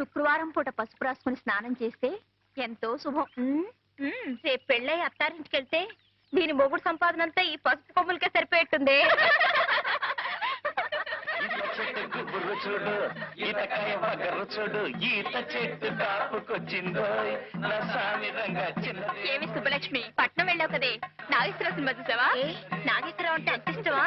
శుక్రవారం పూట పసుపు రాసుకుని స్నానం చేస్తే ఎంతో శుభం. రేపు పెళ్ళై అత్తారింటికి వెళ్తే దీని మొగుడు సంపాదన అంతా ఈ పసుపు కొమ్ములకే సరిపోయేట్టుంది. చూడు ఈతకాయ బగరు చూడు ఈత చెట్టు కాపుకొచ్చిందో నా సామిరంగా చిన్నది. ఏమి సుబ్బలక్ష్మి, పట్నం వెళ్ళావు కదే, నాగేశ్వరరావు సినిమా చూసావా? నాగేశ్వరరావు అంటే అంత ఇష్టమా?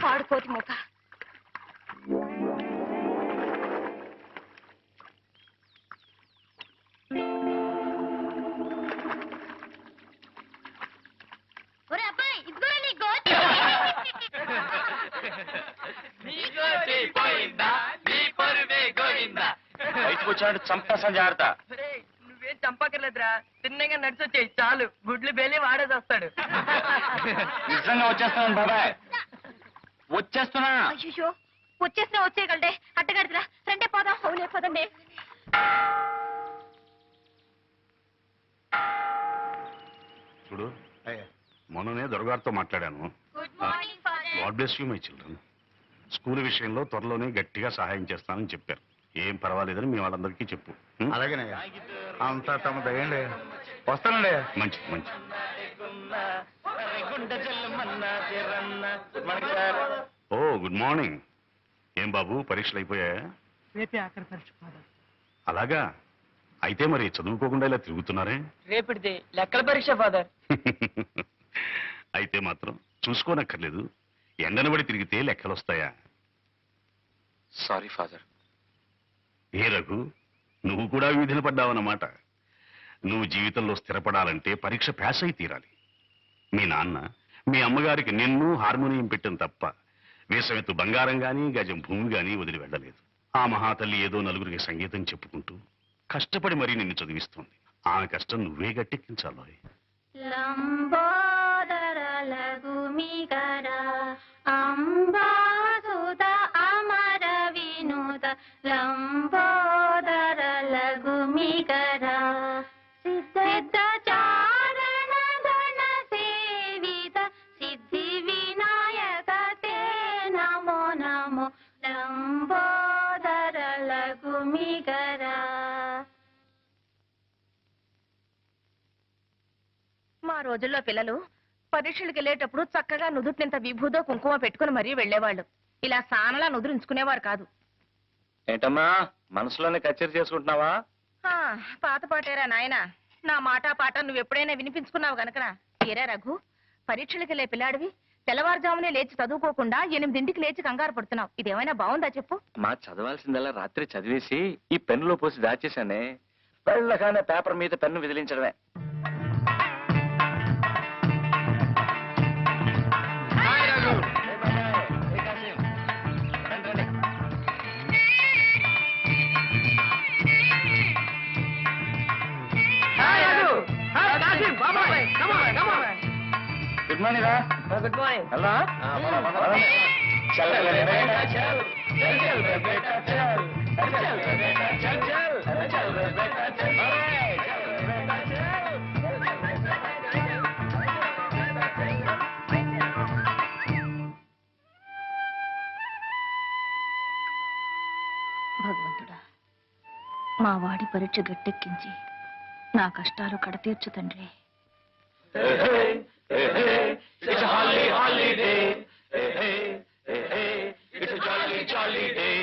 పాడుకోతి మూక. బయటకు వచ్చాడు చంపేసా జాగ్రత్త. నువ్వేం చంపకర్లేదురా, తిన్నగా నడిచొచ్చాయి చాలు, గుడ్లు బేలి వాడేసి వస్తాడు. నిజంగా వచ్చేస్తున్నాను బాబాయ్, వచ్చేస్తున్నా. అయ్యో వచ్చేసినా వచ్చేయగలడే, అట్టగడుతురా రండే పోదాం. అవునే పదండి. చూడు, మొన్ననే దొరగారితో మాట్లాడాను. God bless you my children. School విషయంలో త్వరలోనే గట్టిగా సహాయం చేస్తానని చెప్పారు. ఏం పర్వాలేదని మీ వాళ్ళందరికీ చెప్పు. అలాగేనయ్యా, అంతా తమ దయండి. వస్తానండి. మంచిది మంచిది. ఓ గుడ్ మార్నింగ్. ఏం బాబు, పరీక్షలు అయిపోయాయా? రేపే ఆఖరి పరీక్ష ఫాదర్. అలాగా, అయితే మరి చదువుకోకుండా ఇలా తిరుగుతున్నారే? రేపటిది లెక్కల పరీక్ష ఫాదర్. అయితే మాత్రం చూసుకోనక్కర్లేదు, ఎండనబడి తిరిగితే లెక్కలు వస్తాయా? Sorry father. ఏ రఘు, నువ్వు కూడా వీధిన పడ్డావన్నమాట. నువ్వు జీవితంలో స్థిరపడాలంటే పరీక్ష పాస్ అయి తీరాలి. మీ నాన్న మీ అమ్మగారికి నిన్ను హార్మోనియం పెట్టిన తప్ప వేసమెత్తు బంగారం గాని గజం భూమి గాని వదిలి వెళ్ళలేదు. ఆ మహాతల్లి ఏదో నలుగురికి సంగీతం చెప్పుకుంటూ కష్టపడి మరీ నిన్ను చదివిస్తోంది. ఆమె కష్టం నువ్వే గట్టెక్కించాలో. లంబోదర లఘుమికర అంబాసుద అమర వినోద లంబోదర లఘుమికర సిద్ధ చారణ గణ సేవిత సిద్ధి వినాయక తే నమో నమో లంబోదర లఘుమికర. మా రోజుల్లో పిల్లలు పరీక్షలకు వెళ్ళేటప్పుడు చక్కగా నుదుటినింత విభూదో కుంకుమ పెట్టుకుని మరీ వెళ్లేవాళ్ళు. ఇలా సానలా నుదురుంచుకునేవారు కాదు. ఏంటమ్మా, మనసులోనే కచేరీ చేసుకుంటున్నావా? పాత పాటేరా నాయనా, నా మాట పాట నువ్వు ఎప్పుడైనా వినిపించుకున్నావు గనకనా. తీరా రఘు, పరీక్షలకు వెళ్ళే పిల్లాడివి తెల్లవారుజామునే లేచి చదువుకోకుండా 8ంటికి లేచి కంగారు పడుతున్నావు. ఇదేమైనా బాగుందా చెప్పు? మా చదవాల్సిందల్లా రాత్రి చదివేసి ఈ పెన్నులో పోసి దాచేశానే. వెళ్ళగానే పేపర్ మీద పెన్ను విదిలించడమే. గుడ్ మార్నింగ్ రా. Good morning. ఎలా భగవంతుడా, మా వాడి పరీక్ష గట్టెక్కించి నా కష్టాలు కడతీర్చు తండ్రి. It's a holiday. It's a jolly day.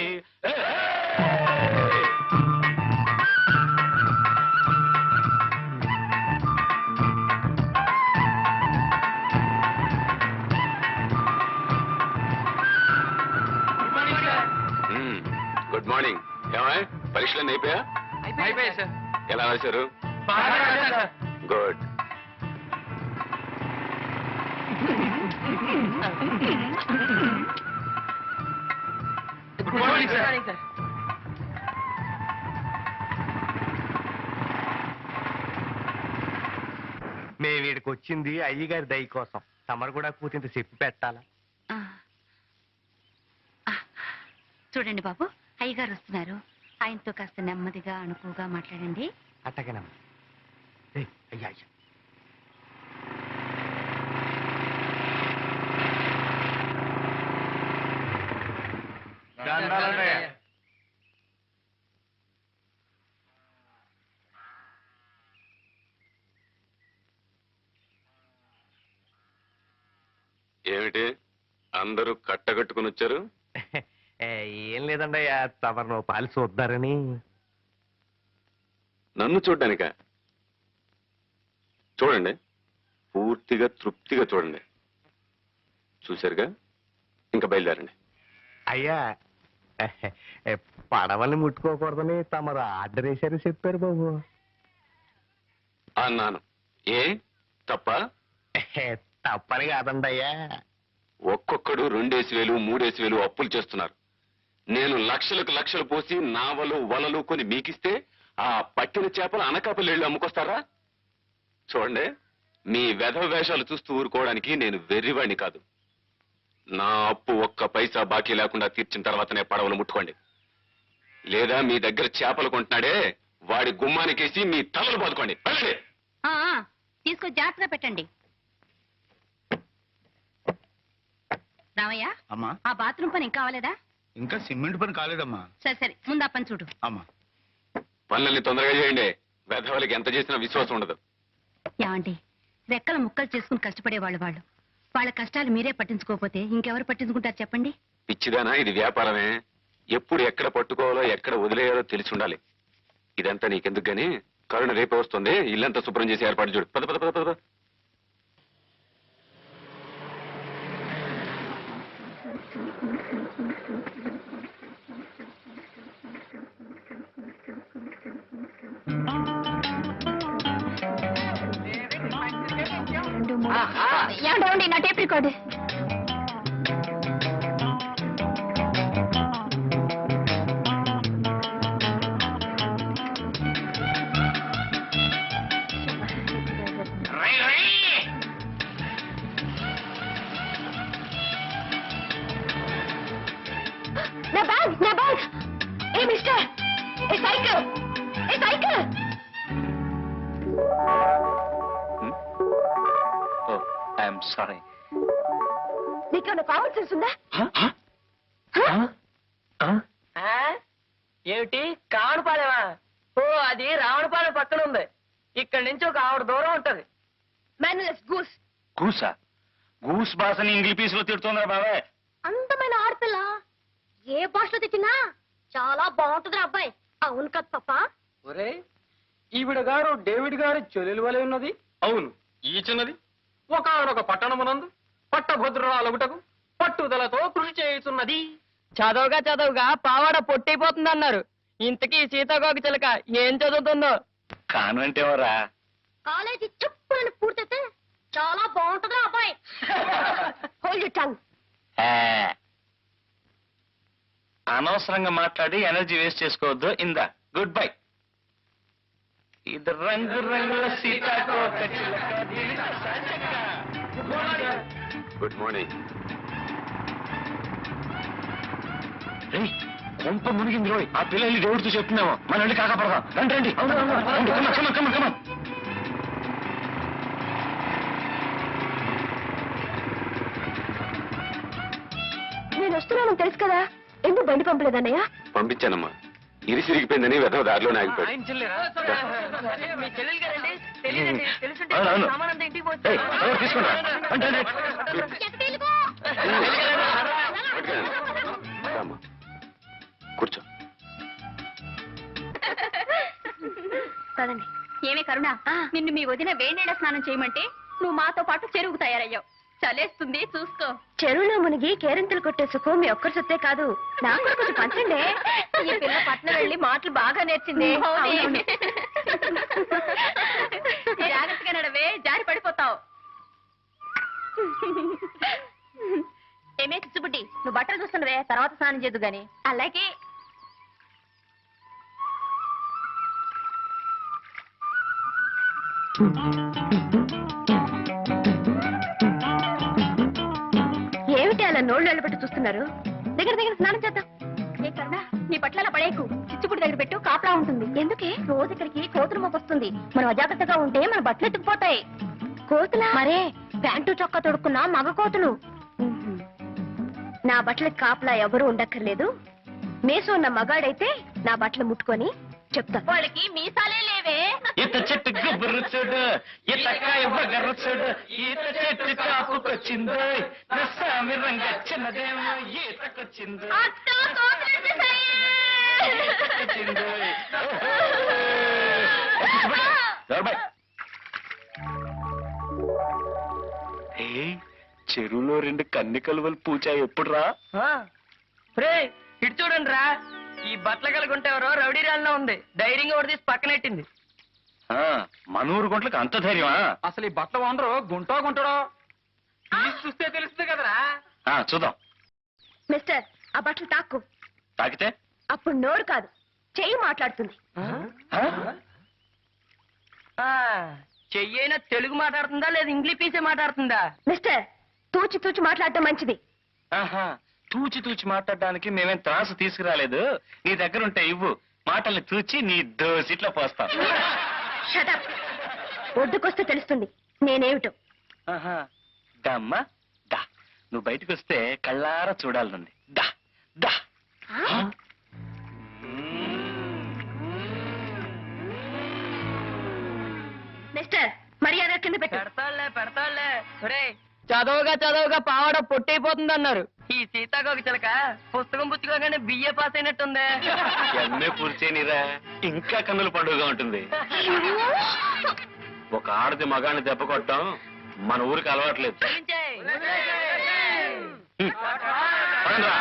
Good morning. ఏమా పరీక్షలన్నీ అయిపోయా? అయిపోయాయి సార్. ఎలా రాశారు? గుడ్. Good morning sir. మేము వీడికి వచ్చింది అయ్యగారి దయ కోసం. తమరు కూడా కూతింత చెప్పి పెట్టాలా? చూడండి బాబు, అయ్యగారు వస్తున్నారు. ఆయనతో కాస్త నెమ్మదిగా అణుకుగా మాట్లాడండి. అట్టగనమ్మా. అయ్యా అయ్యా. ఏమిటి అందరూ కట్టగట్టుకుని వచ్చారు? ఏం లేదండయ్యా, తమరు పాలు చూద్దారని. నన్ను చూడ్డానిక? చూడండి, పూర్తిగా తృప్తిగా చూడండి. చూశారుగా, ఇంకా బయలుదేరండి. అయ్యా, పడవల్ని ముట్టుకోకూడదని తమరు ఆర్డర్ వేశారు చెప్పారు బాబు. అన్నాను. ఏ తప్ప? తప్పని కాదండి అయ్యా. ఒక్కొక్కడు 2,000 3,000 అప్పులు చేస్తున్నారు. నేను లక్షలకు లక్షలు పోసి నావలు వలలు కొని మీకిస్తే ఆ పట్టిన చేపలు అనకాపల్లి వెళ్ళి అమ్ముకొస్తారా? చూడండి, మీ వెధవ వేషాలు చూస్తూ ఊరుకోవడానికి నేను వెర్రివాణ్ణి కాదు. నా అప్పు ఒక్క పైసా బాకీ లేకుండా తీర్చిన తర్వాతనే పడవలు ముట్టుకోండి. లేదా మీ దగ్గర చేపలు కొంటున్నాడే వాడి గుమ్మానికేసి మీ తలలు బాదుకోండి. వెళ్ళండి. తీసుకొని జాగ్రత్తగా పెట్టండి. రామయ్య, అమ్మా, ఆ బాత్రూమ్ పని ఇంకా కావాలేదా? ఇంకా సిమెంట్ పని కాలేదమ్మా. సరే సరే, ముందు ఆ పని చూడు. అమ్మా, పనులన్నీ తొందరగా చేయండి. వెధవలకి ఎంత చేసినా విశ్వాసం ఉండదు. ఏమండి, రెక్కల ముక్కలు చేసుకుని కష్టపడేవాళ్ళు వాళ్ళు. వాళ్ళ కష్టాలు మీరే పట్టించుకోకపోతే ఇంకెవరు పట్టించుకుంటారు చెప్పండి? పిచ్చిదానా, ఇది వ్యాపారమే. ఎప్పుడు ఎక్కడ పట్టుకోవాలో ఎక్కడ వదిలేయాలో తెలిసి ఉండాలి. ఇదంతా నీకెందుకు గాని, కరుణ రేపే వస్తుంది. ఇల్లంతా శుభ్రం చేసి ఏర్పాటు చూడు. పద పద పద పద. ఏమండి, నా టేప్ రికార్డు. నా బ్యాగ్, నా bag. A mister, A cycle, A cycle. I'm sorry. నీకేమైనా కామన్ సెన్స్ ఉందా? ఏమిటి కావడపాలెమా? ఓ, అది రావణపాలెం పక్కన ఉంది. ఇక్కడి నుంచి ఒక ఆవిడ దూరం ఉంటది. మేనలెస్ గూస్. గూసా? గూస్ భాషని ఇంగ్లీష్ పీసులో తిడుతుందా బాబాయ్? అందమైన ఆడపిల్ల ఏ భాషలో తెచ్చినా చాలా బాగుంటుంది అబ్బాయి. అవును కదా పాప? ఒరే, ఈవిడ గారు డేవిడ్ గారి చెల్లెలు వలె ఉన్నది. అవును, ఈ చిన్నది ఒకనొక పట్టణమునందు పట్టభద్రురాలగుటకు పట్టుదలతో కృషి చేయుతున్నది. చదవగా చదవగా పావాడ పొట్టైపోతుందన్నారు. ఇంతకీ సీతాకోక చిలక ఏం చదువుతుందో? కాన్వెంట్ ఎవరా? కాలేజీ చెప్పులని పూర్తయితే చాలా బాగుంటుంది అబ్బాయి. Hold your tongue. అనవసరంగా మాట్లాడి ఎనర్జీ వేస్ట్ చేసుకోవద్దు. ఇందా, గుడ్ బై. ఇది రంగు రంగుల సీతాకోక చిలక. Good morning. కొంప మునిగింది రోయ్. ఆ పిల్లల్ని దేవుడితో చెప్తున్నాము. మన వెళ్ళి కాకపడదాం. రండి రండి. నేను వస్తున్నానని తెలుసు కదా, ఎందుకు బండి పంపలేదన్నయ్య? పంపించానమ్మా. ఇరిసిరిగిపోయిందని వెధవ దారిలోనే ఆగిపోయాడు. ఆయన చెల్లెరా? మీ చెల్లెలు గారండి? తెలియదండి. తెలుసుంటే అవును. సామానంతా ఇంటికి ఏయ్, ఎవరు తీసుకుంటా? అంటే రామ్మా, కూర్చో. కదండి. ఏమే కరుణ, నిన్ను మీ వదిన వేడినీళ్ళ స్నానం చేయమంటే నువ్వు మాతో పాటు చెరువుకు తయారయ్యావు. చలేస్తుంది, చూసుకో. చెరువులో మునిగి కేరింతలు కొట్టే సుఖం మీ ఒక్కరి సొత్తే కాదు, నాకు కూడా కొంచెం పంచండి. ఈ పిల్ల పట్నం వెళ్ళి మాటలు బాగా నేర్చింది. జాగ్రత్తగా నడవే, జారి పడిపోతావు. ఏమే చిచ్చుబుడ్డి, నువ్వు బట్టలు చూస్తున్నవే, తర్వాత స్నానం చేద్దు గాని. అలాగే. ఏమిటి అలా నోళ్ళు వెళ్ళబెట్టి చూస్తున్నారు? దగ్గర దగ్గర స్నానం చేద్దాం. సరదా నీ బట్టల పడేకు చిచ్చుపుడి దగ్గర పెట్టు కాపలా ఉంటుంది. ఎందుకే రోజు ఇక్కడికి కోతులు మోపొస్తుంది. మనం అజాగ్రత్తగా ఉంటే మన బట్టలు ఎత్తుకుపోతాయి. కోతులా? మరే ప్యాంటు చొక్కా తొడుక్కున్న మగ కోతులు. నా బట్టలకు కాపలా ఎవరు ఉండక్కర్లేదు. మేసు ఉన్న మగాడైతే నా బట్టలు ముట్టుకొని చెప్తా. వాళ్ళకి మీసాలే లేవే. ఈత చెట్టు గుబ్బురు చూడు, ఈతకాయ బగరు చూడు, ఈత చెట్టు కాపుకొచ్చిందో నస్సామి రంగచ్చినదేమో ఈతకొచ్చిందో చెరువులో 2 కన్ని కలువలు పూచా ఎప్పుడురా? ఇటు చూడండి రా, ఈ బట్టల కలుగుంటే ఎవరో రౌడీ రాళ్ళలో ఉంది. ధైర్యంగా ఒకటి తీసి పక్కనెట్టింది. మనూరు గుంట్లకు అంత ధైర్యమా? అసలు ఈ బట్టలు వండరు గుంటాడో తీసి చూస్తే తెలుస్తుంది కదరా. చూద్దాం. మిస్టర్, ఆ బట్టలు తాక్కు. తాకితే అప్పుడు నోరు కాదు, చెయ్యి మాట్లాడుతుంది. చెయ్యైనా తెలుగు మాట్లాడుతుందా లేదా ఇంగ్లీష్ పీసే మాట్లాడుతుందా? మిస్టర్, తూచి తూచి మాట్లాడటం మంచిది. తూచి తూచి మాట్లాడడానికి మేమేం త్రాసు తీసుకురాలేదు. నీ దగ్గర ఉంటే ఇవ్వు, మాటల్ని తూచి నీ దోసిట్లో పోస్తాం. షటప్. ఒడ్డుకొస్తే తెలుస్తుంది నేనేమిటో. దమ్మా దా, నువ్వు బయటకు వస్తే కళ్ళారా చూడాలనుంది. దా దా. మిస్టర్, మర్యాద కింద పెట్టు. పెడతాళ్లే. చదవగా పావాడ పొట్టయిపోతుంది అన్నారు. ఈ సీతాకోక చిలక పుస్తకం పుచ్చుకోగానే బిఏ పాస్ అయినట్టుందే. ఎంఏ పూర్చేనిరా, ఇంకా కన్నుల పండుగగా ఉంటుంది. ఒక ఆడది మగాన్ని దెబ్బ కొట్టడం మన ఊరికి అలవాట్లేదు. పదండ్రా.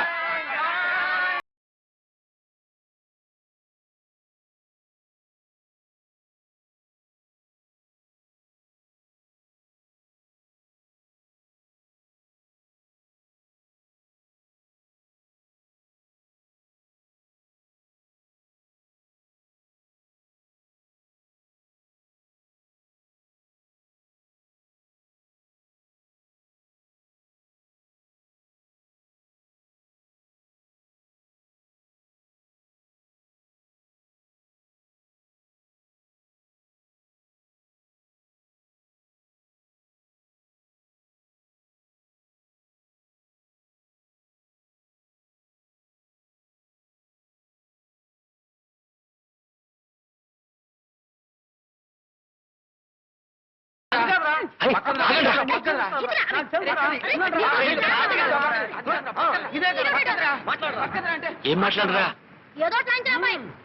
ఏం మాట్లాడరా?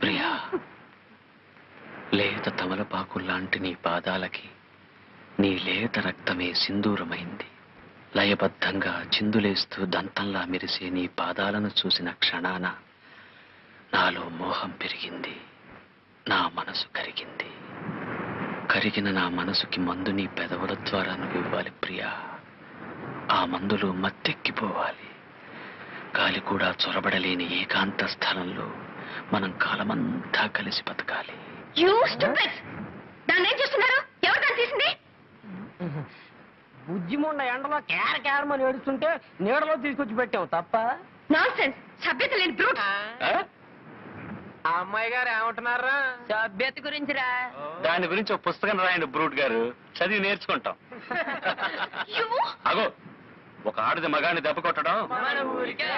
ప్రియా, లేత తమలపాకు లాంటి నీ పాదాలకి నీ లేత రక్తమే సింధూరమైంది. లయబద్ధంగా చిందులేస్తూ దంతంలా మెరిసే నీ పాదాలను చూసిన క్షణాన నాలో మోహం పెరిగింది. నా మనసు కరిగింది. కరిగిన నా మనసుకి మందు నీ పెదవుల ద్వారా నువ్వు ఇవ్వాలి ప్రియా. ఆ మందులో మత్తెక్కిపోవాలి. గాలి కూడా చొరబడలేని ఏకాంత స్థలంలో మనం కాలమంతా కలిసి బతకాలి. దాన్ని ఏం చేస్తున్నారు? ఎవరు దాన్ని తీసింది? బుజ్జిముండ ఎండలో కేరమని ఏడుస్తుంటే నీడలో తీసుకొచ్చి పెట్టావు తప్ప. నాన్సెన్స్, సభ్యత లేని బ్రూట్. ఆ అమ్మాయి గారు ఏమంటున్నారా? సభ్యత గురించిరా. దాని గురించి ఒక పుస్తకం రాయండి బ్రూట్ గారు, చదివి నేర్చుకుంటాం. అగో, ఒక ఆడది మగాన్ని దెబ్బ కొట్టడం మన ఊరికే